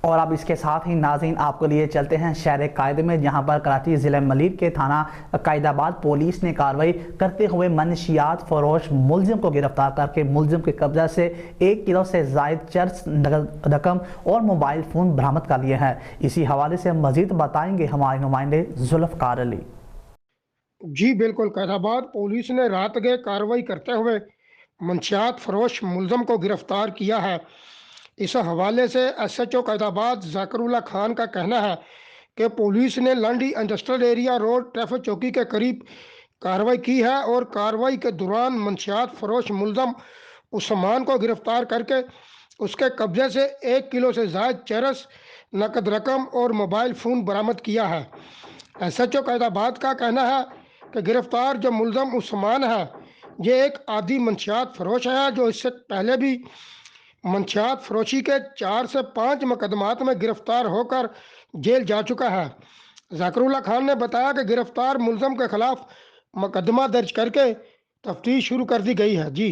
اور اب اس کے ساتھ ہی ناظرین آپ کو لیے چلتے ہیں شہر قائد میں، جہاں پر کراچی ضلع ملیر کے تھانہ قائد آباد پولیس نے کارروائی کرتے ہوئے منشیات فروش ملزم کو گرفتار کر کے ملزم کے قبضہ سے 1 کلو سے زائد چرس، نقد رقم اور موبائل فون برآمد کر لیے ہیں۔ اسی حوالے سے مزید بتائیں گے ہمارے نمائندے ذوالفقار علی۔ جی بالکل، قائد آباد پولیس نے رات گئے کارروائی کرتے ہوئے منشیات فروش ملزم کو گرفتار کیا ہے۔ اس حوالے سے ایس ایچ او قائد آباد ذاکر اللہ خان کا کہنا ہے کہ پولیس نے لنڈی انڈسٹریل ایریا روڈ ٹریفک چوکی کے قریب کارروائی کی ہے اور کارروائی کے دوران منشیات فروش ملزم عثمان کو گرفتار کر کے اس کے قبضے سے 1 کلو سے زائد چرس، نقد رقم اور موبائل فون برآمد کیا ہے۔ ایس ایچ او قائد آباد کا کہنا ہے کہ گرفتار جو ملزم عثمان ہے یہ ایک عادی منشیات فروش ہے جو اس سے پہلے بھی منشیات فروشی کے 4 سے 5 مقدمات میں گرفتار ہو کر جیل جا چکا ہے۔ ذاکر اللہ خان نے بتایا کہ گرفتار ملزم کے خلاف مقدمہ درج کر کے تفتیش شروع کر دی گئی ہے۔ جی